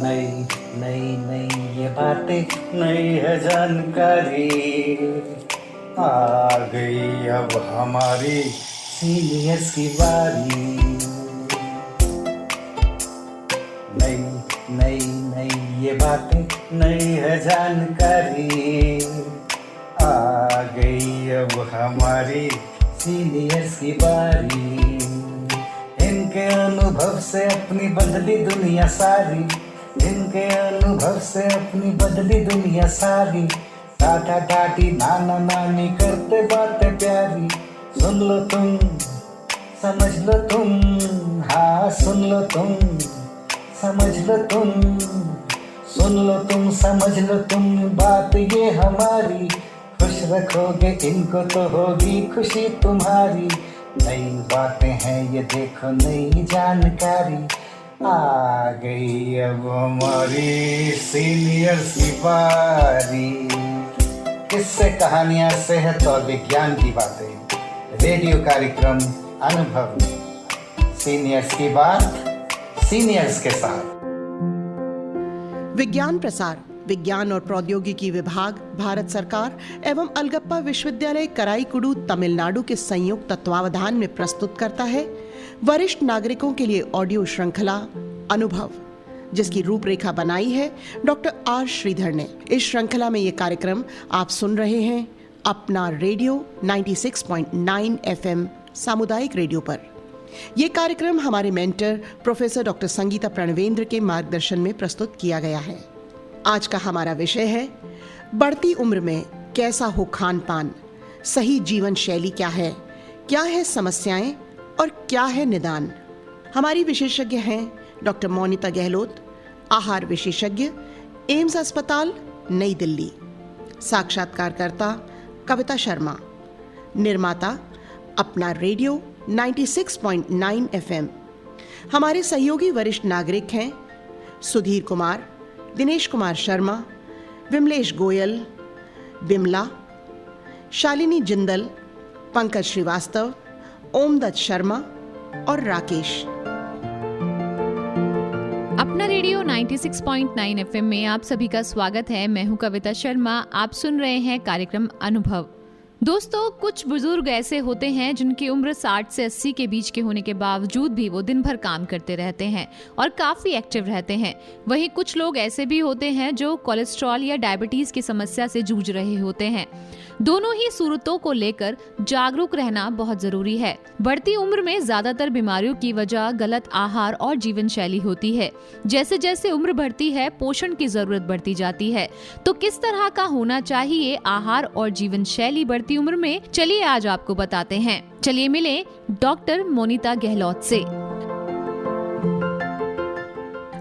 नई नई नई ये बातें नई है जानकारी, आ गई अब हमारी सीनियर्स की बारी। नई नई नई ये बातें नई है जानकारी, आ गई अब हमारी सीनियर्स की बारी। इनके अनुभव से अपनी बदली दुनिया सारी, इनके अनुभव से अपनी बदली दुनिया सारी। टाटा टाटी नाना नानी करते बातें प्यारी, सुन लो तुम समझ लो तुम, हाँ सुन लो तुम समझ लो तुम, सुन लो तुम समझ लो तुम, बात ये हमारी। खुश रखोगे इनको तो होगी खुशी तुम्हारी। नई बातें हैं ये देखो नई जानकारी, आ गई अब हमारी सीनियर्स की बारी। किस्से कहानियां सेहत और विज्ञान की बातें, रेडियो कार्यक्रम अनुभव में सीनियर्स की बात सीनियर्स के साथ। विज्ञान प्रसार विज्ञान और प्रौद्योगिकी विभाग, भारत सरकार एवं अलगप्पा विश्वविद्यालय कराईकुडू, तमिलनाडु के संयुक्त तत्वावधान में प्रस्तुत करता है वरिष्ठ नागरिकों के लिए ऑडियो श्रृंखला अनुभव, जिसकी रूपरेखा बनाई है डॉक्टर आर श्रीधर ने। इस श्रृंखला में ये कार्यक्रम आप सुन रहे हैं अपना रेडियो 96.9 FM सामुदायिक रेडियो पर। यह कार्यक्रम हमारे mentor professor doctor Sangeeta Pranvendra के मार्गदर्शन में प्रस्तुत किया गया है। आज का हमारा विषय है बढ़ती उम्र में कैसा हो खान पान, सही जीवन शैली क्या है समस्याएं और क्या है निदान। हमारी विशेषज्ञ हैं डॉक्टर मोनिता गहलोत, आहार विशेषज्ञ, एम्स अस्पताल नई दिल्ली। साक्षात्कारकर्ता कविता शर्मा, निर्माता अपना रेडियो 96.9 FM। हमारे सहयोगी वरिष्ठ नागरिक हैं सुधीर कुमार, दिनेश कुमार शर्मा, विमलेश गोयल, बिमला, शालिनी जिंदल, पंकज श्रीवास्तव, ओमदत्त शर्मा और राकेश। अपना रेडियो 96.9 FM में आप सभी का स्वागत है। मैं हूं कविता शर्मा। आप सुन रहे हैं कार्यक्रम अनुभव। दोस्तों, कुछ बुजुर्ग ऐसे होते हैं जिनकी उम्र 60 से 80 के बीच के होने के बावजूद भी वो दिन भर काम करते रहते हैं और काफी एक्टिव रहते हैं। वहीं कुछ लोग ऐसे भी होते हैं जो कोलेस्ट्रॉल या डायबिटीज की समस्या से जूझ रहे होते हैं। दोनों ही सूरतों को लेकर जागरूक रहना बहुत जरूरी है। बढ़ती उम्र में ज्यादातर बीमारियों की वजह गलत आहार और जीवन शैली होती है। जैसे जैसे उम्र बढ़ती है, पोषण की जरूरत बढ़ती जाती है। तो किस तरह का होना चाहिए आहार और जीवन शैली बढ़ती उम्र में, चलिए आज आपको बताते हैं। चलिए मिले डॉक्टर मोनिता गहलोत से।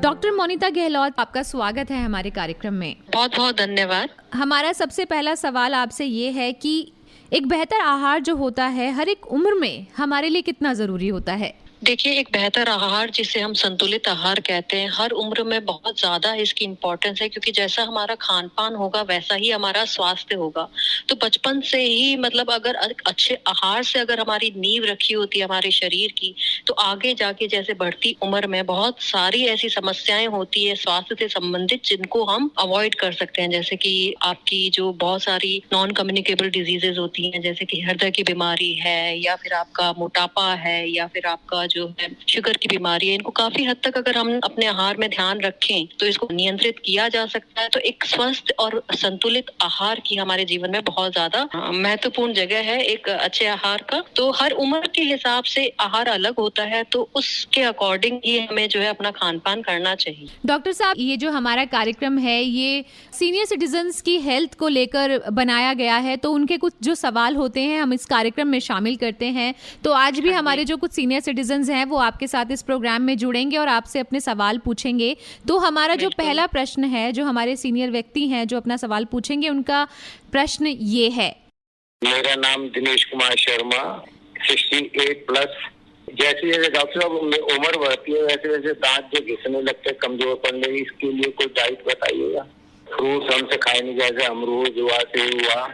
डॉक्टर मोनिता गहलोत, आपका स्वागत है हमारे कार्यक्रम में। बहुत बहुत धन्यवाद। हमारा सबसे पहला सवाल आपसे ये है कि एक बेहतर आहार जो होता है हर एक उम्र में हमारे लिए कितना जरूरी होता है? देखिए, एक बेहतर आहार जिसे हम संतुलित आहार कहते हैं, हर उम्र में बहुत ज्यादा इसकी इम्पोर्टेंस है, क्योंकि जैसा हमारा खान पान होगा वैसा ही हमारा स्वास्थ्य होगा। तो बचपन से ही मतलब अगर अच्छे आहार से अगर हमारी नींव रखी होती है हमारे शरीर की, तो आगे जाके जैसे बढ़ती उम्र में बहुत सारी ऐसी समस्याएं होती है स्वास्थ्य से संबंधित जिनको हम अवॉइड कर सकते हैं। जैसे कि आपकी जो बहुत सारी नॉन कम्युनिकेबल डिजीजेज होती हैं, जैसे कि हृदय की बीमारी है, या फिर आपका मोटापा है, या फिर आपका जो है शुगर की बीमारी है, इनको काफी हद तक अगर हम अपने आहार में ध्यान रखें तो इसको नियंत्रित किया जा सकता है। तो एक स्वस्थ और संतुलित आहार की हमारे जीवन में बहुत ज्यादा महत्वपूर्ण जगह है एक अच्छे आहार का। तो हर उम्र के हिसाब से आहार अलग होता है, तो उसके अकॉर्डिंग ही हमें जो है अपना खान पान करना चाहिए। डॉक्टर साहब, ये जो हमारा कार्यक्रम है ये सीनियर सिटीजन्स की हेल्थ को लेकर बनाया गया है, तो उनके कुछ जो सवाल होते हैं हम इस कार्यक्रम में शामिल करते हैं। तो आज भी हमारे जो कुछ सीनियर सिटीजन्स हैं वो आपके साथ इस प्रोग्राम में जुड़ेंगे और आपसे अपने सवाल पूछेंगे। तो हमारा जो पहला प्रश्न है, जो हमारे सीनियर व्यक्ति हैं जो अपना सवाल पूछेंगे, उनका प्रश्न ये है। मेरा नाम दिनेश कुमार शर्मा, 68+। जैसे जैसे डॉक्टर साहब उम्र बढ़ती है वैसे वैसे दांत जो घिसने लगते हैं, कमजोर पड़ने, इसके लिए कोई डाइट बताइएगा। फ्रूट्स हमसे खाए नहीं, जैसे अमरूद हुआ, सेब हुआ,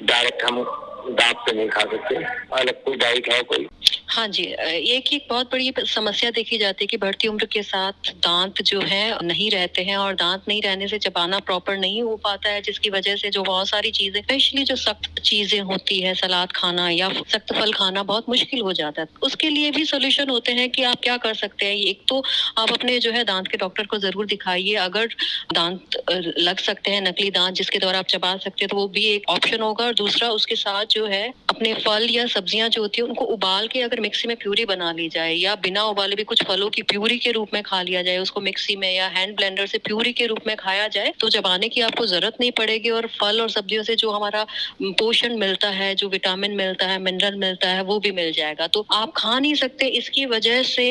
डायरेक्ट हम दांत से नहीं खा सकते, अलग कोई डाइट है कोई? हाँ जी, एक एक बहुत बड़ी समस्या देखी जाती है कि बढ़ती उम्र के साथ दांत जो है नहीं रहते हैं, और दांत नहीं रहने से चबाना प्रॉपर नहीं हो पाता है, जिसकी वजह से जो बहुत सारी चीजें, स्पेशली जो सख्त चीजें होती है, सलाद खाना या सख्त फल खाना बहुत मुश्किल हो जाता है। उसके लिए भी सोल्यूशन होते हैं कि आप क्या कर सकते हैं। एक तो आप अपने जो है दांत के डॉक्टर को जरूर दिखाइए। अगर दांत लग सकते हैं, नकली दांत जिसके द्वारा आप चबा सकते हैं, तो वो भी एक ऑप्शन होगा। और दूसरा, उसके साथ जो है अपने फल या सब्जियां जो होती है उनको उबाल के अगर मिक्सी में प्यूरी बना ली जाए, या बिना उबाले भी कुछ फलों की प्यूरी के रूप में खा लिया जाए, उसको मिक्सी में या हैंड ब्लेंडर से प्यूरी के रूप में खाया जाए, तो चबाने की आपको जरूरत नहीं पड़ेगी। और फल और सब्जियों से जो हमारा पोषण मिलता है, जो विटामिन मिलता है, मिनरल मिलता है, वो भी मिल जाएगा। तो आप खा नहीं सकते, इसकी वजह से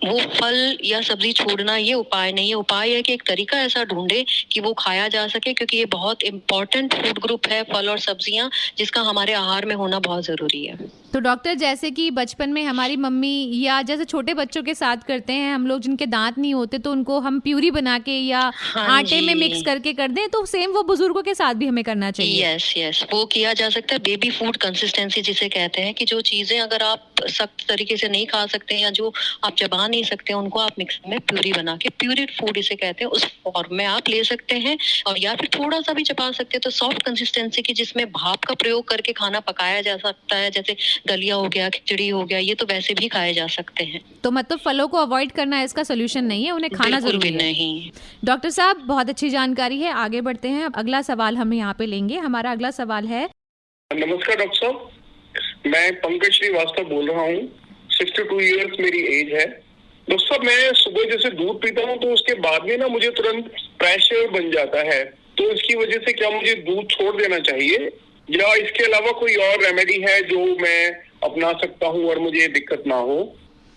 वो फल या सब्जी छोड़ना ये उपाय नहीं है। उपाय है कि एक तरीका ऐसा ढूंढे कि वो खाया जा सके, क्योंकि ये बहुत इंपॉर्टेंट फूड ग्रुप है, फल और सब्जियां, जिसका हमारे आहार में होना बहुत जरूरी है। तो डॉक्टर, जैसे कि बचपन में हमारी मम्मी या जैसे छोटे बच्चों के साथ करते हैं हम लोग, जिनके दांत नहीं होते, तो उनको हम प्यूरी बना के या आटे में मिक्स करके कर दें, तो सेम वो बुजुर्गों के साथ भी हमें करना चाहिए। यस, वो किया जा सकता है। बेबी फूड कंसिस्टेंसी जिसे कहते हैं, कि जो चीजें अगर आप सख्त तरीके से नहीं खा सकते या जो आप चबा नहीं सकते, उनको आप मिक्सर में प्यूरी बना के, प्यूरिड फूड इसे कहते हैं, उस फॉर्म में आप ले सकते हैं। और या फिर थोड़ा सा भी चबा सकते हैं तो सॉफ्ट कंसिस्टेंसी की, जिसमें भाप का प्रयोग करके खाना पकाया जा सकता है, जैसे दलिया हो गया, खिचड़ी हो गया, ये तो वैसे भी खाए जा सकते हैं। तो मतलब फलों को अवॉइड करना इसका सोल्यूशन नहीं है, उन्हें खाना जरूरी है। नहीं। डॉक्टर साहब, बहुत अच्छी जानकारी है, आगे बढ़ते हैं। अगला सवाल हम यहाँ पे लेंगे। हमारा अगला सवाल है। नमस्कार डॉक्टर साहब, मैं पंकज श्रीवास्तव बोल रहा हूँ। 62 ईयर्स मेरी एज है। डॉक्टर साहब, मैं सुबह जैसे दूध पीता हूँ तो उसके बाद में ना मुझे तुरंत प्रेशर बन जाता है, तो इसकी वजह से क्या मुझे दूध छोड़ देना चाहिए, या इसके अलावा कोई और रेमेडी है जो मैं अपना सकता हूँ और मुझे दिक्कत ना हो?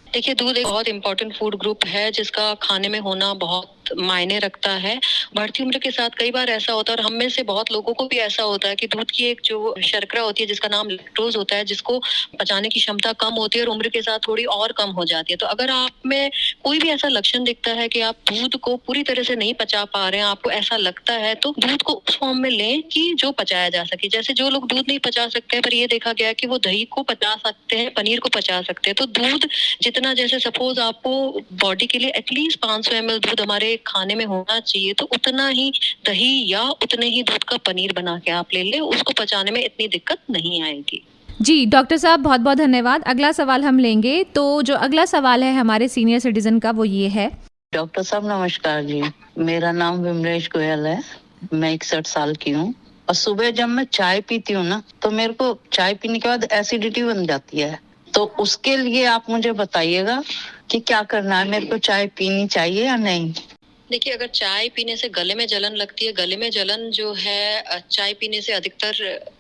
देखिए, दूध एक बहुत इंपॉर्टेंट फूड ग्रुप है, जिसका खाने में होना बहुत मायने रखता है। बढ़ती उम्र के साथ कई बार ऐसा होता है, और हम में से बहुत लोगों को भी ऐसा होता है कि दूध की एक जो शर्करा होती है, जिसका नाम लैक्टोज होता है, जिसको पचाने की क्षमता कम होती है और उम्र के साथ थोड़ी और कम हो जाती है। तो अगर आप में कोई भी ऐसा लक्षण दिखता है कि आप दूध को पूरी तरह से नहीं पचा पा रहे हैं, आपको ऐसा लगता है, तो दूध को उस फॉर्म में लें कि जो पचाया जा सके। जैसे जो लोग दूध नहीं पचा सकते हैं, पर ये देखा गया कि वो दही को पचा सकते हैं, पनीर को पचा सकते हैं। तो दूध जितना, जैसे सपोज आपको बॉडी के लिए एटलीस्ट 500 ml दूध हमारे खाने में होना चाहिए, तो उतना ही दही या उतने ही दूध का पनीर बना के आप ले लें, उसको पचाने में इतनी दिक्कत नहीं आएगी। जी डॉक्टर साहब, बहुत बहुत धन्यवाद। अगला सवाल हम लेंगे। तो जो अगला सवाल है हमारे सीनियर सिटीजन का, वो ये है। डॉक्टर साहब नमस्कार जी, मेरा नाम विमलेश गोयल है। मैं 61 साल की हूँ, और सुबह जब मैं चाय पीती हूँ ना, तो मेरे को चाय पीने के बाद एसिडिटी बन जाती है। तो उसके लिए आप मुझे बताइएगा कि क्या करना है, मेरे को चाय पीनी चाहिए या नहीं? देखिए, अगर चाय पीने से गले में जलन लगती है, गले में जलन जो है चाय पीने से अधिकतर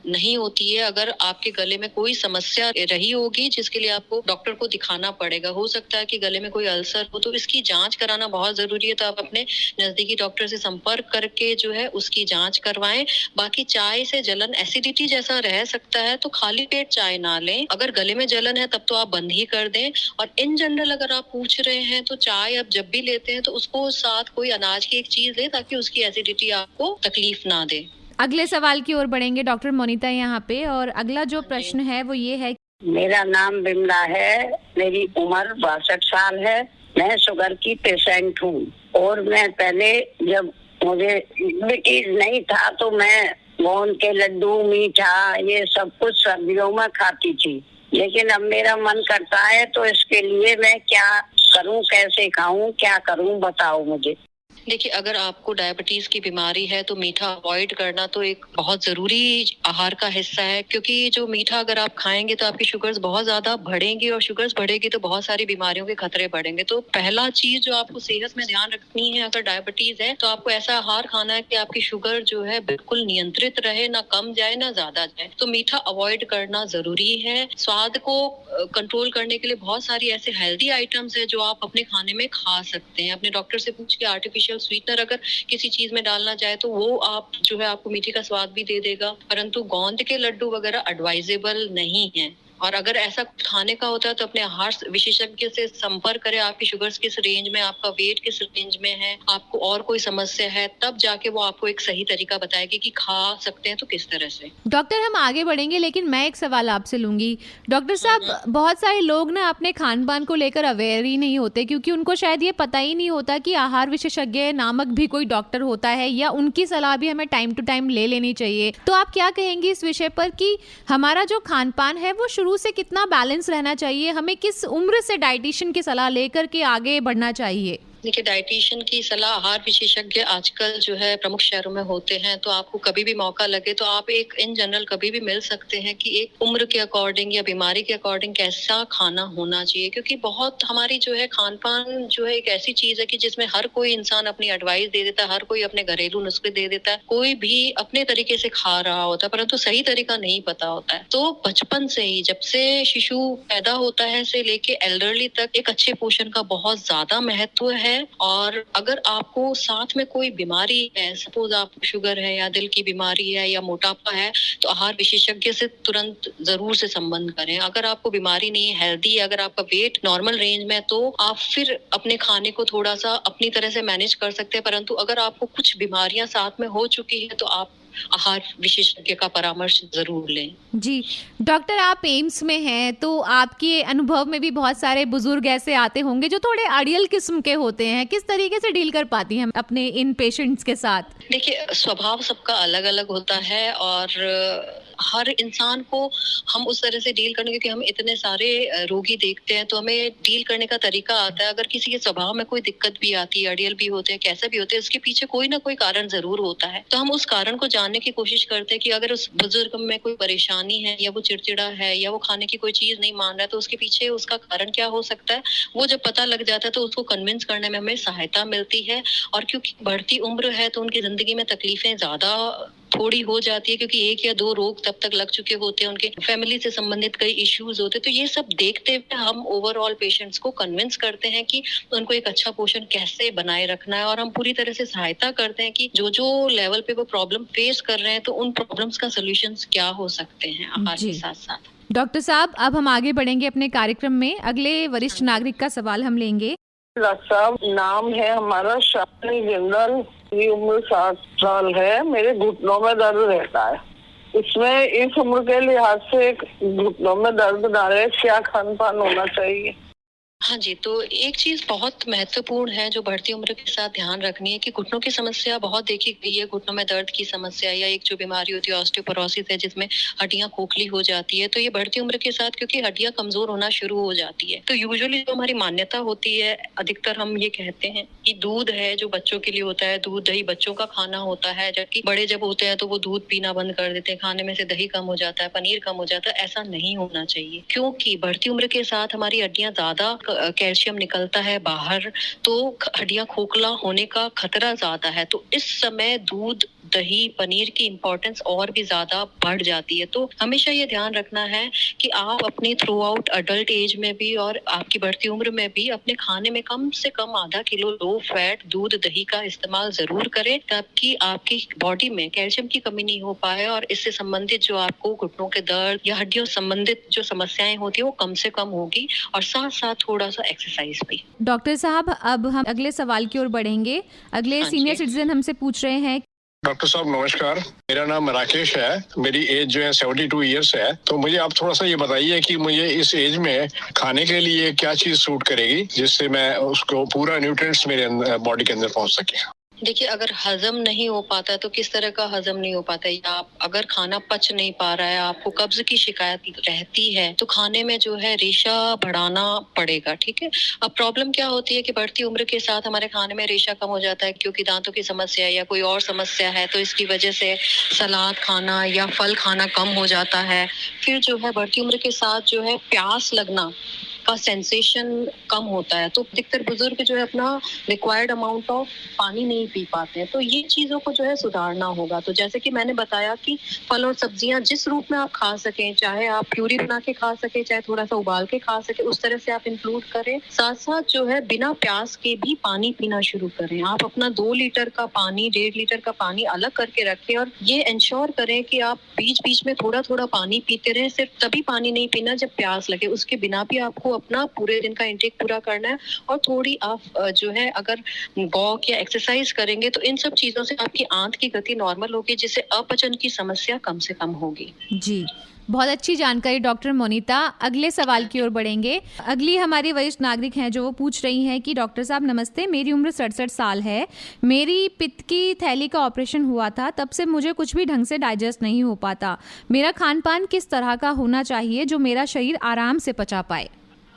नहीं होती है। अगर आपके गले में कोई समस्या रही होगी जिसके लिए आपको डॉक्टर को दिखाना पड़ेगा, हो सकता है कि गले में कोई अल्सर हो, तो इसकी जांच कराना बहुत जरूरी है। तो आप अपने नजदीकी डॉक्टर से संपर्क करके जो है उसकी जांच करवाएं। बाकी चाय से जलन एसिडिटी जैसा रह सकता है, तो खाली पेट चाय ना लें। अगर गले में जलन है तब तो आप बंद ही कर दें। और इन जनरल अगर आप पूछ रहे हैं, तो चाय आप जब भी लेते हैं तो उसको साथ कोई अनाज की एक चीज ले, ताकि उसकी एसिडिटी आपको तकलीफ ना दे। अगले सवाल की ओर बढ़ेंगे। डॉक्टर मोनिता यहाँ पे, और अगला जो प्रश्न है वो ये है। मेरा नाम बिमला है, मेरी उम्र 62 साल है। मैं शुगर की पेशेंट हूँ, और मैं पहले जब मुझे डायबिटीज नहीं था तो मैं गोंद के लड्डू, मीठा, ये सब कुछ सर्दियों में खाती थी। लेकिन अब मेरा मन करता है, तो इसके लिए मैं क्या करूं, कैसे खाऊं, क्या करूं, बताओ मुझे। देखिए, अगर आपको डायबिटीज की बीमारी है तो मीठा अवॉइड करना तो एक बहुत जरूरी आहार का हिस्सा है, क्योंकि जो मीठा अगर आप खाएंगे तो आपकी शुगर्स बहुत ज्यादा बढ़ेंगी, और शुगर्स बढ़ेगी तो बहुत सारी बीमारियों के खतरे बढ़ेंगे। तो पहला चीज जो आपको सेहत में ध्यान रखनी है, अगर डायबिटीज है तो आपको ऐसा आहार खाना है कि आपकी शुगर जो है बिल्कुल नियंत्रित रहे, ना कम जाए ना ज्यादा जाए। तो मीठा अवॉइड करना जरूरी है। स्वाद को कंट्रोल करने के लिए बहुत सारी ऐसे हेल्दी आइटम्स है जो आप अपने खाने में खा सकते हैं। अपने डॉक्टर से पूछ के आर्टिफिशियल स्वीटनर अगर किसी चीज में डालना चाहे तो वो आप जो है आपको मीठी का स्वाद भी दे देगा, परंतु गोंद के लड्डू वगैरह एडवाइजेबल नहीं है। और अगर ऐसा खाने का होता है तो अपने आहार विशेषज्ञ से संपर्क करें। आपकी शुगर्स किस रेंज में, आपका वेट किस रेंज में है, आपको और कोई समस्या है, तब जाके वो आपको एक सही तरीका बताएगी कि खा सकते हैं तो किस तरह से। डॉक्टर हम आगे बढ़ेंगे, लेकिन मैं एक सवाल आपसे लूंगी। डॉक्टर साहब, बहुत सारे लोग ना अपने खान पान को लेकर अवेयर ही नहीं होते, क्योंकि उनको शायद ये पता ही नहीं होता कि आहार विशेषज्ञ नामक भी कोई डॉक्टर होता है, या उनकी सलाह भी हमें टाइम टू टाइम ले लेनी चाहिए। तो आप क्या कहेंगी इस विषय पर कि हमारा जो खान पान है वो शुरू से कितना बैलेंस रहना चाहिए, हमें किस उम्र से डाइटिशियन की सलाह लेकर के आगे बढ़ना चाहिए? देखिए, डाइटिशियन की सलाह आहार विशेषज्ञ आजकल जो है प्रमुख शहरों में होते हैं, तो आपको कभी भी मौका लगे तो आप एक इन जनरल कभी भी मिल सकते हैं कि एक उम्र के अकॉर्डिंग या बीमारी के अकॉर्डिंग कैसा खाना होना चाहिए। क्योंकि बहुत हमारी जो है खान पान जो है एक ऐसी चीज है कि जिसमें हर कोई इंसान अपनी एडवाइस दे देता है, हर कोई अपने घरेलू नुस्खे दे देता है, कोई भी अपने तरीके से खा रहा होता है, परंतु सही तरीका नहीं पता होता है। तो बचपन से ही, जब से शिशु पैदा होता है से लेके एल्डरली तक, एक अच्छे पोषण का बहुत ज्यादा महत्व है। और अगर आपको साथ में कोई बीमारी है, सपोज आपको शुगर है या दिल की बीमारी है या मोटापा है, तो आहार विशेषज्ञ से तुरंत जरूर से संबंध करें। अगर आपको बीमारी नहीं है, हेल्दी है, अगर आपका वेट नॉर्मल रेंज में है, तो आप फिर अपने खाने को थोड़ा सा अपनी तरह से मैनेज कर सकते हैं। परंतु अगर आपको कुछ बीमारियां साथ में हो चुकी है तो आप आहार विशेषज्ञ का परामर्श जरूर लें। जी डॉक्टर, आप एम्स में हैं, तो आपके अनुभव में भी बहुत सारे बुजुर्ग ऐसे आते होंगे जो थोड़े अड़ियल किस्म के होते हैं। किस तरीके से डील कर पाती हैं अपने इन पेशेंट्स के साथ? देखिए, स्वभाव सबका अलग अलग होता है और हर इंसान को हम उस तरह से डील करने, क्योंकि हम इतने सारे रोगी देखते हैं तो हमें डील करने का तरीका आता है। अगर किसी के स्वभाव में कोई दिक्कत भी आती है, अड़ियल भी होते हैं, कैसे भी होते हैं, उसके पीछे कोई ना कोई कारण जरूर होता है। तो हम उस कारण को जानने की कोशिश करते हैं कि अगर उस बुजुर्ग में कोई परेशानी है या वो चिड़चिड़ा है या वो खाने की कोई चीज नहीं मान रहा है, तो उसके पीछे उसका कारण क्या हो सकता है, वो जब पता लग जाता है तो उसको कन्विंस करने में हमें सहायता मिलती है। और क्योंकि बढ़ती उम्र है तो उनकी जिंदगी में तकलीफें ज्यादा थोड़ी हो जाती है, क्योंकि 1 या 2 रोग तब तक लग चुके होते हैं, उनके फैमिली से संबंधित कई इश्यूज होते हैं। तो ये सब देखते हुए हम ओवरऑल पेशेंट्स को कन्विंस करते हैं कि उनको एक अच्छा पोषण कैसे बनाए रखना है, और हम पूरी तरह से सहायता करते हैं कि जो जो लेवल पे वो प्रॉब्लम फेस कर रहे हैं तो उन प्रॉब्लम्स का सोल्यूशंस क्या हो सकते हैं आहार के साथ साथ। डॉक्टर साहब, अब हम आगे बढ़ेंगे अपने कार्यक्रम में। अगले वरिष्ठ नागरिक का सवाल हम लेंगे। डॉक्टर साहब, नाम है हमारा शालिनी जिंदल, मेरी उम्र 60 साल है, मेरे घुटनों में दर्द रहता है। इसमें इस उम्र के लिहाज से घुटनों में दर्द ना रहे, क्या खान पान होना चाहिए? हाँ जी, तो एक चीज बहुत महत्वपूर्ण है जो बढ़ती उम्र के साथ ध्यान रखनी है कि घुटनों की समस्या बहुत देखी गई है। घुटनों में दर्द की समस्या या एक जो बीमारी होती है ऑस्टियोपोरोसिस है, जिसमें हड्डियां खोखली हो जाती है। तो ये बढ़ती उम्र के साथ क्योंकि हड्डियां कमजोर होना शुरू हो जाती है, तो यूजुअली जो हमारी मान्यता होती है, अधिकतर हम ये कहते हैं कि दूध है जो बच्चों के लिए होता है, दूध दही बच्चों का खाना होता है, जबकि बड़े जब होते हैं तो वो दूध पीना बंद कर देते हैं, खाने में से दही कम हो जाता है, पनीर कम हो जाता है। ऐसा नहीं होना चाहिए, क्योंकि बढ़ती उम्र के साथ हमारी हड्डियां ज्यादा कैल्शियम निकलता है बाहर, तो हड्डियां खोखला होने का खतरा ज्यादा है। तो इस समय दूध दही पनीर की इम्पोर्टेंस और भी ज्यादा बढ़ जाती है। तो हमेशा ये ध्यान रखना है कि आप अपने थ्रू आउट अडल्ट एज में भी और आपकी बढ़ती उम्र में भी अपने खाने में कम से कम आधा किलो लो फैट दूध दही का इस्तेमाल जरूर करें, ताकि आपकी बॉडी में कैल्शियम की कमी नहीं हो पाए और इससे संबंधित जो आपको घुटनों के दर्द या हड्डियों संबंधित जो समस्याएं होती है वो कम से कम होगी, और साथ साथ थोड़ा सा एक्सरसाइज भी। डॉक्टर साहब, अब हम अगले सवाल की ओर बढ़ेंगे। अगले सीनियर सिटीजन हमसे पूछ रहे हैं। डॉक्टर साहब नमस्कार, मेरा नाम राकेश है, मेरी एज जो है 72 ईयर्स है। तो मुझे आप थोड़ा सा ये बताइए कि मुझे इस एज में खाने के लिए क्या चीज सूट करेगी जिससे मैं उसको पूरा न्यूट्रिएंट्स मेरे बॉडी के अंदर पहुंच सके। देखिए, अगर हजम नहीं हो पाता है तो किस तरह का हजम नहीं हो पाता है, या आप अगर खाना पच नहीं पा रहा है, आपको कब्ज की शिकायत रहती है, तो खाने में जो है रेशा बढ़ाना पड़ेगा। ठीक है, अब प्रॉब्लम क्या होती है कि बढ़ती उम्र के साथ हमारे खाने में रेशा कम हो जाता है, क्योंकि दांतों की समस्या या कोई और समस्या है, तो इसकी वजह से सलाद खाना या फल खाना कम हो जाता है। फिर जो है बढ़ती उम्र के साथ जो है प्यास लगना का सेंसेशन कम होता है, तो अधिकतर बुजुर्ग जो है अपना रिक्वायर्ड अमाउंट ऑफ पानी नहीं पी पाते हैं। तो ये चीजों को जो है सुधारना होगा। तो जैसे कि मैंने बताया कि फल और सब्जियां जिस रूप में आप खा सकें, चाहे आप प्यूरी बना के खा सके, चाहे थोड़ा सा उबाल के खा सके, उस तरह से आप इंक्लूड करें। साथ साथ जो है बिना प्यास के भी पानी पीना शुरू करें। आप अपना 2 लीटर का पानी, 1.5 लीटर का पानी अलग करके रखें और ये इंश्योर करें कि आप बीच बीच में थोड़ा थोड़ा पानी पीते रहें। सिर्फ तभी पानी नहीं पीना जब प्यास लगे, उसके बिना भी आपको अपना पूरे दिन का इंटेक पूरा करना है। और थोड़ी आप जो है अगर वॉक या एक्सरसाइज करेंगे तो इन सब चीजों से आपकी आंत की गति नॉर्मल होगी, जिससे अपचन की समस्या कम से कम होगी। जी, बहुत अच्छी जानकारी डॉक्टर मोनिता। अगले सवाल की ओर बढ़ेंगे। अगली हमारी वरिष्ठ नागरिक हैं जो वो पूछ रही हैं कि डॉक्टर साहब नमस्ते, मेरी उम्र 67 साल है। मेरी पित्त की थैली का ऑपरेशन हुआ था, तब से मुझे कुछ भी ढंग से डाइजेस्ट नहीं हो पाता। मेरा खान पान किस तरह का होना चाहिए जो मेरा शरीर आराम से पचा पाए?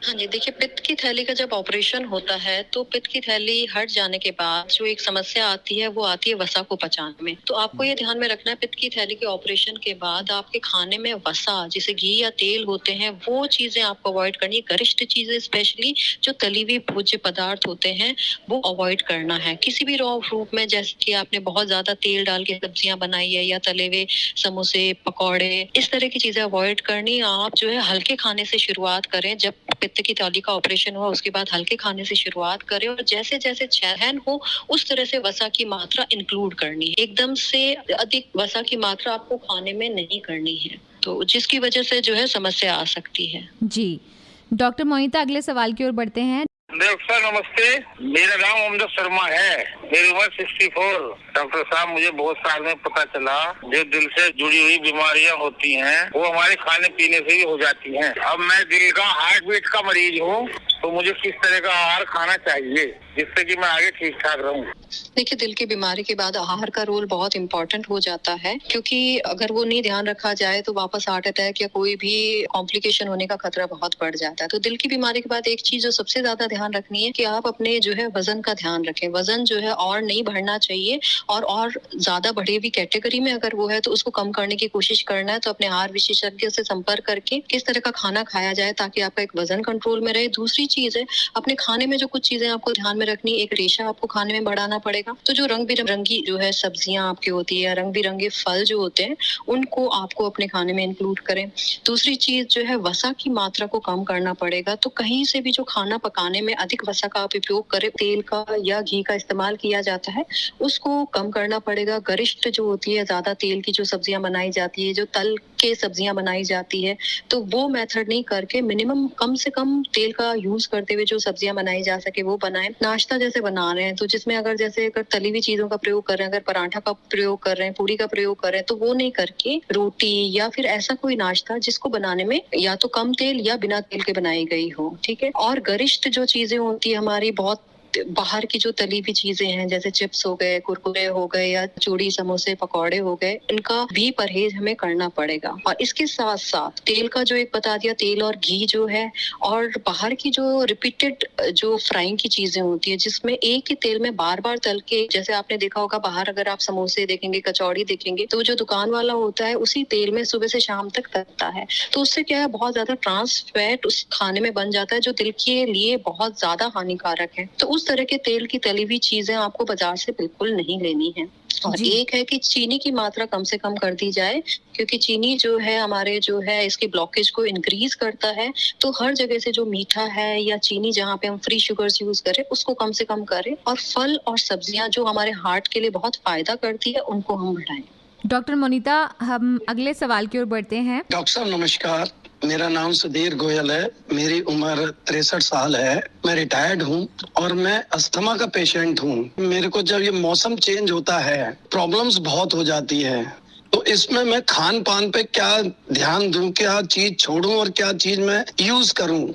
हाँ जी, देखिए पित्त की थैली का जब ऑपरेशन होता है तो पित्त की थैली हट जाने के बाद जो एक समस्या आती है वो आती है वसा को पचाने में। तो आपको ये ध्यान में रखना है, पित्त की थैली के ऑपरेशन के बाद आपके खाने में वसा, जैसे घी या तेल होते हैं, वो चीजें आपको अवॉइड करनी है। गरिष्ठ चीजें स्पेशली जो तली हुई भोज्य पदार्थ होते हैं वो अवॉइड करना है। किसी भी रॉ रूप में, जैसे कि आपने बहुत ज्यादा तेल डाल के सब्जियां बनाई है या तले हुए समोसे, पकौड़े, इस तरह की चीजें अवॉइड करनी। आप जो है हल्के खाने से शुरुआत करें। जब पित्त की थैली का ऑपरेशन हुआ उसके बाद हल्के खाने से शुरुआत करें और जैसे जैसे सहन हो उस तरह से वसा की मात्रा इंक्लूड करनी है। एकदम से अधिक वसा की मात्रा आपको खाने में नहीं करनी है, तो जिसकी वजह से जो है समस्या आ सकती है। जी, डॉक्टर मोनिता अगले सवाल की ओर बढ़ते हैं। डॉक्टर साहब नमस्ते, मेरा नाम अमजद शर्मा है, मेरी उम्र 64। डॉक्टर साहब मुझे बहुत साल में पता चला जो दिल से जुड़ी हुई बीमारियां होती हैं वो हमारे खाने पीने से ही हो जाती हैं। अब मैं दिल का हार्ट बीट का मरीज हूँ, तो मुझे किस तरह का आहार खाना चाहिए जिससे कि मैं आगे ठीक ठाक रहूं? देखिए, दिल की बीमारी के बाद आहार का रोल बहुत इम्पोर्टेंट हो जाता है, क्योंकि अगर वो नहीं ध्यान रखा जाए तो वापस हार्ट अटैक या कोई भी कॉम्प्लिकेशन होने का खतरा बहुत बढ़ जाता है। तो दिल की बीमारी के बाद एक चीज जो सबसे ज्यादा ध्यान रखनी है कि आप अपने जो है वजन का ध्यान रखें। वजन जो है और नहीं बढ़ना चाहिए, और ज्यादा बढ़ी हुई कैटेगरी में अगर वो है तो उसको कम करने की कोशिश करना है। तो अपने आहार विशेषज्ञ से संपर्क करके किस तरह का खाना खाया जाए ताकि आपका एक वजन कंट्रोल में रहे। दूसरी चीज है, अपने खाने में जो कुछ चीजें आपको ध्यान में रखनी, एक रेशा आपको खाने में बढ़ाना पड़ेगा। तो जो रंग बिरंगी जो है सब्जियां आपकी होती है, रंग बिरंगे फल जो होते हैं, उनको आपको अपने खाने में इंक्लूड करें। दूसरी चीज जो है वसा की मात्रा को कम करना पड़ेगा। तो कहीं से भी जो खाना पकाने में अधिक वसा का आप उपयोग करें, तेल का या घी का इस्तेमाल किया जाता है, उसको कम करना पड़ेगा। गरिष्ठ जो होती है, ज्यादा तेल की जो सब्जियां बनाई जाती है, जो तल के सब्जियां बनाई जाती है, तो वो मेथड नहीं करके मिनिमम कम से कम तेल का यूज करते हुए जो सब्जियां बनाई जा सके वो बनाएं। नाश्ता जैसे बना रहे हैं तो जिसमें अगर जैसे अगर तली हुई चीजों का प्रयोग कर रहे हैं, अगर पराठा का प्रयोग कर रहे हैं, पूरी का प्रयोग कर रहे हैं, तो वो नहीं करके रोटी या फिर ऐसा कोई नाश्ता जिसको बनाने में या तो कम तेल या बिना तेल के बनाई गई हो, ठीक है। और गरिष्ठ जो चीजें होती है हमारी, बहुत बाहर की जो तली हुई चीजें हैं जैसे चिप्स हो गए, कुरकुरे हो गए या चूड़ी, समोसे, पकौड़े हो गए, इनका भी परहेज हमें करना पड़ेगा। और इसके साथ साथ तेल का जो एक बता दिया, तेल और घी जो है, और बाहर की जो रिपीटेड जो फ्राइंग की चीजें होती है जिसमें एक ही तेल में बार बार तल के, जैसे आपने देखा होगा बाहर अगर आप समोसे देखेंगे, कचौड़ी देखेंगे, तो जो दुकान वाला होता है उसी तेल में सुबह से शाम तक तलता है। तो उससे क्या है, बहुत ज्यादा ट्रांस फैट उस खाने में बन जाता है जो दिल के लिए बहुत ज्यादा हानिकारक है। तो उस तरह के तेल की तली हुई चीजें आपको बाजार से बिल्कुल नहीं लेनी है। और एक है कि चीनी की मात्रा कम से कम कर दी जाए, क्योंकि चीनी जो है हमारे जो है इसके ब्लॉकेज को इंक्रीज करता है। तो हर जगह से जो मीठा है या चीनी जहाँ पे हम फ्री शुगर्स यूज करें उसको कम से कम करें, और फल और सब्जियां जो हमारे हार्ट के लिए बहुत फायदा करती है उनको हम बढ़ाएं। डॉक्टर मोनिता, हम अगले सवाल की ओर बढ़ते हैं। डॉक्टर साहब नमस्कार, मेरा नाम सुधीर गोयल है, मेरी उम्र 63 साल है, मैं रिटायर्ड हूँ और मैं अस्थमा का पेशेंट हूँ। मेरे को जब ये मौसम चेंज होता है प्रॉब्लम्स बहुत हो जाती है, तो इसमें मैं खान पान पे क्या ध्यान दूं, क्या चीज छोड़ूं और क्या चीज मैं यूज करूं,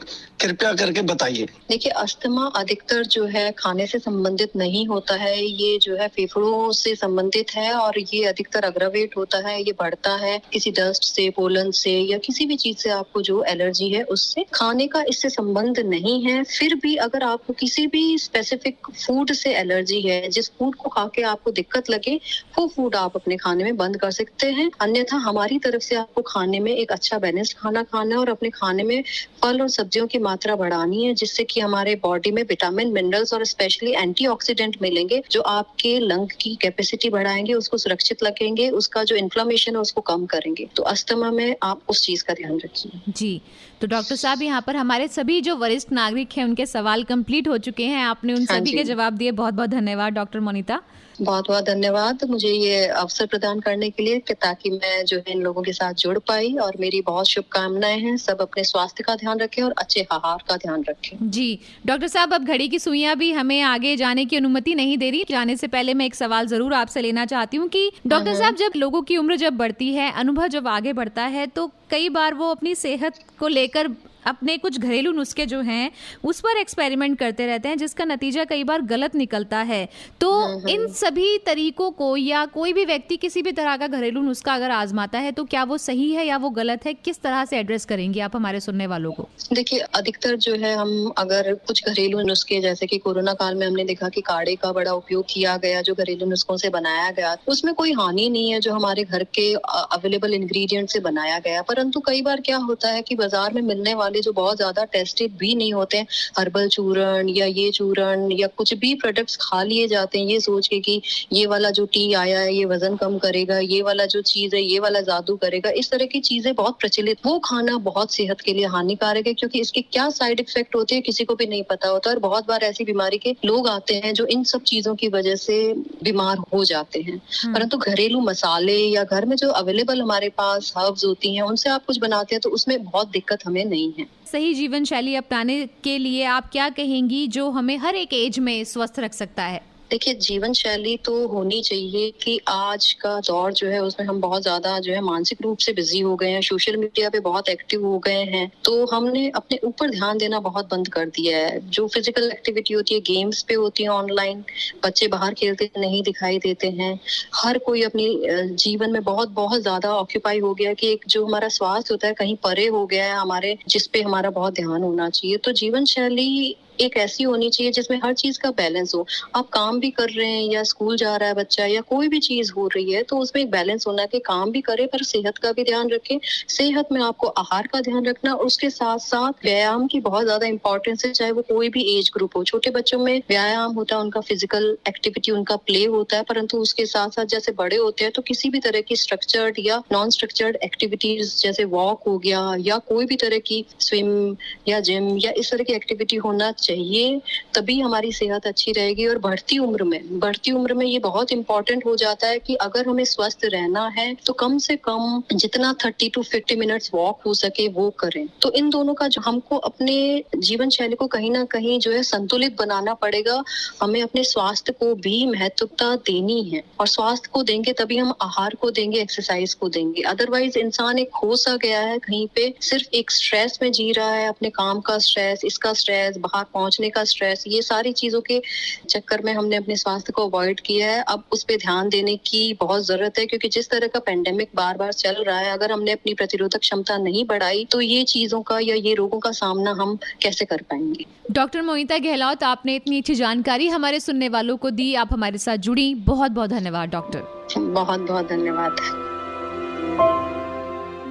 कृपया करके बताइए। देखिए, अस्थमा अधिकतर जो है खाने से संबंधित नहीं होता है, ये जो है फेफड़ों से संबंधित है और ये अधिकतर अग्रवेट होता है, ये बढ़ता है किसी डस्ट से, पोलन से या किसी भी चीज से आपको जो एलर्जी है उससे। खाने का इससे संबंध नहीं है। फिर भी अगर आपको किसी भी स्पेसिफिक फूड से एलर्जी है, जिस फूड को खा के आपको दिक्कत लगे, वो फूड आप अपने खाने में बंद कर सकते हैं। अन्यथा हमारी तरफ से आपको खाने में एक अच्छा बैलेंस्ड खाना खाना है और अपने खाने में फल और सब्जियों की मात्रा बढ़ानी है, जिससे कि हमारे बॉडी में विटामिन, मिनरल्स और स्पेशली एंटीऑक्सीडेंट मिलेंगे जो आपके लंग की कैपेसिटी बढ़ाएंगे, उसको सुरक्षित रखेंगे, उसका जो इन्फ्लेमेशन है उसको कम करेंगे। तो अस्थमा में आप उस चीज का ध्यान रखिए। जी, तो डॉक्टर साहब यहाँ पर हमारे सभी जो वरिष्ठ नागरिक हैं उनके सवाल कंप्लीट हो चुके हैं। आपने उन सभी के जवाब दिए। बहुत बहुत धन्यवाद डॉक्टर मोनिता। बहुत बहुत धन्यवाद मुझे ये अवसर प्रदान करने के लिए, कि ताकि मैं जो है इन लोगों के साथ जुड़ पाई। और मेरी बहुत शुभकामनाएं हैं। सब अपने स्वास्थ्य का ध्यान रखें और अच्छे आहार का ध्यान रखें। जी डॉक्टर साहब, अब घड़ी की सुइयां भी हमें आगे जाने की अनुमति नहीं दे रही। जाने से पहले मैं एक सवाल जरूर आपसे लेना चाहती हूँ कि डॉक्टर साहब, जब लोगों की उम्र जब बढ़ती है, अनुभव जब आगे बढ़ता है, तो कई बार वो अपनी सेहत को लेकर अपने कुछ घरेलू नुस्खे जो हैं उस पर एक्सपेरिमेंट करते रहते हैं, जिसका नतीजा कई बार गलत निकलता है। तो इन सभी तरीकों को, या कोई भी व्यक्ति किसी भी तरह का घरेलू नुस्खा अगर आजमाता है, तो क्या वो सही है या वो गलत है? किस तरह से एड्रेस करेंगे आप हमारे सुनने वालों को? देखिए, अधिकतर जो है हम अगर कुछ घरेलू नुस्खे, जैसे कि कोरोना काल में हमने देखा कि काढ़े का बड़ा उपयोग किया गया, जो घरेलू नुस्खों से बनाया गया, उसमें कोई हानि नहीं है, जो हमारे घर के अवेलेबल इंग्रेडिएंट से बनाया गया। परंतु कई बार क्या होता है कि बाजार में मिलने वाले जो बहुत ज्यादा टेस्टेड भी नहीं होते हैं, हर्बल चूर्ण या ये चूर्ण या कुछ भी प्रोडक्ट्स खा लिए जाते हैं ये सोच के कि ये वाला जो टी आया है ये वजन कम करेगा, ये वाला जो चीज है ये वाला जादू करेगा। इस तरह की चीजें बहुत प्रचलित, वो खाना बहुत सेहत के लिए हानिकारक है, क्योंकि इसके क्या साइड इफेक्ट होते हैं किसी को भी नहीं पता होता। और बहुत बार ऐसी बीमारी के लोग आते हैं जो इन सब चीजों की वजह से बीमार हो जाते हैं। परंतु घरेलू मसाले या घर में जो अवेलेबल हमारे पास हर्ब्स होती हैं, उनसे आप कुछ बनाते हैं तो उसमें बहुत दिक्कत हमें नहीं है। सही जीवन शैली अपनाने के लिए आप क्या कहेंगी जो हमें हर एक एज में स्वस्थ रख सकता है? देखिए, जीवन शैली तो होनी चाहिए कि आज का दौर जो है उसमें हम बहुत ज्यादा जो है मानसिक रूप से बिजी हो गए हैं, सोशल मीडिया पे बहुत एक्टिव हो गए हैं, तो हमने अपने ऊपर ध्यान देना बहुत बंद कर दिया है। जो फिजिकल एक्टिविटी होती है, गेम्स पे होती है ऑनलाइन, बच्चे बाहर खेलते नहीं दिखाई देते हैं। हर कोई अपनी जीवन में बहुत बहुत ज्यादा ऑक्यूपाई हो गया कि एक जो हमारा स्वास्थ्य होता है कहीं परे हो गया है हमारे, जिसपे हमारा बहुत ध्यान होना चाहिए। तो जीवन शैली एक ऐसी होनी चाहिए जिसमें हर चीज का बैलेंस हो। आप काम भी कर रहे हैं या स्कूल जा रहा है बच्चा या कोई भी चीज हो रही है, तो उसमें एक बैलेंस होना कि काम भी करें पर सेहत का भी ध्यान रखें। सेहत में आपको आहार का ध्यान रखना और उसके साथ साथ व्यायाम की बहुत ज्यादा इंपॉर्टेंस है, चाहे वो कोई भी एज ग्रुप हो। छोटे बच्चों में व्यायाम होता है, उनका फिजिकल एक्टिविटी, उनका प्ले होता है, परंतु उसके साथ साथ जैसे बड़े होते हैं तो किसी भी तरह की स्ट्रक्चर्ड या नॉन स्ट्रक्चर्ड एक्टिविटीज जैसे वॉक हो गया या कोई भी तरह की स्विम या जिम या इस तरह की एक्टिविटी होना चाहिए, तभी हमारी सेहत अच्छी रहेगी। और बढ़ती उम्र में ये बहुत इंपॉर्टेंट हो जाता है कि अगर हमें स्वस्थ रहना है तो कम से कम जितना 30 to 50 मिनट्स वॉक हो सके वो करें। तो इन दोनों का जो हमको अपने जीवन शैली को कहीं ना कहीं जो है संतुलित बनाना पड़ेगा। हमें अपने स्वास्थ्य को भी महत्वता देनी है, और स्वास्थ्य को देंगे तभी हम आहार को देंगे, एक्सरसाइज को देंगे। अदरवाइज इंसान एक खो सा गया है कहीं पे, सिर्फ एक स्ट्रेस में जी रहा है, अपने काम का स्ट्रेस, इसका स्ट्रेस, बाहर पहुंचने का स्ट्रेस, ये सारी चीजों के चक्कर में हमने अपने स्वास्थ्य को अवॉइड किया है। अब उस पे ध्यान देने की बहुत जरूरत है, क्योंकि जिस तरह का पेंडेमिक बार बार चल रहा है, अगर हमने अपनी प्रतिरोधक क्षमता नहीं बढ़ाई तो ये चीजों का या ये रोगों का सामना हम कैसे कर पाएंगे। डॉक्टर मोनिता गहलोत, आपने इतनी अच्छी जानकारी हमारे सुनने वालों को दी, आप हमारे साथ जुड़ी, बहुत बहुत धन्यवाद डॉक्टर। बहुत बहुत धन्यवाद।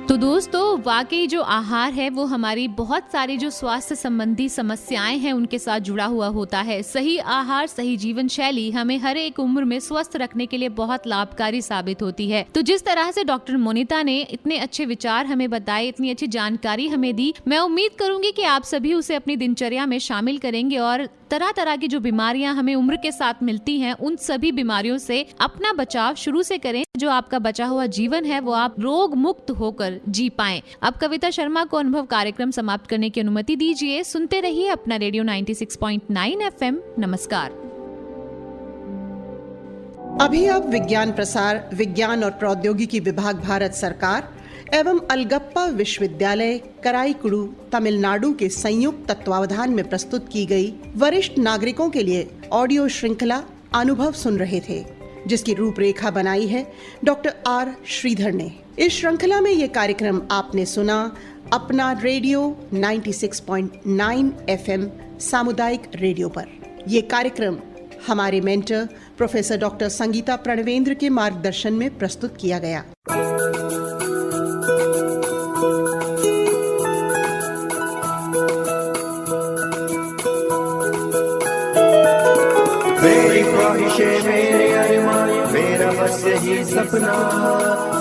तो दोस्तों, वाकई जो आहार है वो हमारी बहुत सारी जो स्वास्थ्य संबंधी समस्याएं हैं उनके साथ जुड़ा हुआ होता है। सही आहार, सही जीवन शैली हमें हर एक उम्र में स्वस्थ रखने के लिए बहुत लाभकारी साबित होती है। तो जिस तरह से डॉक्टर मोनिता ने इतने अच्छे विचार हमें बताए, इतनी अच्छी जानकारी हमें दी, मैं उम्मीद करूंगी कि आप सभी उसे अपनी दिनचर्या में शामिल करेंगे और तरह तरह की जो बीमारियां हमें उम्र के साथ मिलती हैं, उन सभी बीमारियों से अपना बचाव शुरू से करें। जो आपका बचा हुआ जीवन है वो आप रोग मुक्त होकर जी पाएं। अब कविता शर्मा को अनुभव कार्यक्रम समाप्त करने की अनुमति दीजिए। सुनते रहिए अपना रेडियो 96.9 FM। नमस्कार। अभी आप विज्ञान प्रसार, विज्ञान और प्रौद्योगिकी विभाग, भारत सरकार एवं अलगप्पा विश्वविद्यालय कराईकुड़ू, तमिलनाडु के संयुक्त तत्वावधान में प्रस्तुत की गई वरिष्ठ नागरिकों के लिए ऑडियो श्रृंखला अनुभव सुन रहे थे, जिसकी रूपरेखा बनाई है डॉक्टर आर श्रीधर ने। इस श्रृंखला में ये कार्यक्रम आपने सुना अपना रेडियो 96.9 FM सामुदायिक रेडियो पर। ये कार्यक्रम हमारे mentor professor doctor Sangeeta Pranvendra के मार्गदर्शन में प्रस्तुत किया गया। ख्वाहिशें मेरे अरमान, मेरा बस यही सपना,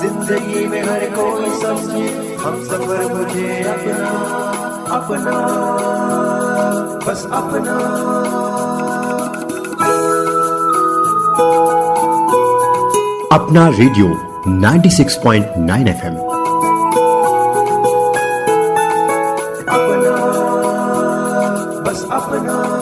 जिंदगी में हर कोई समझे हम सफर मुझे अपना, अपना बस अपना। अपना रेडियो 96.9 FM। अपना बस अपना।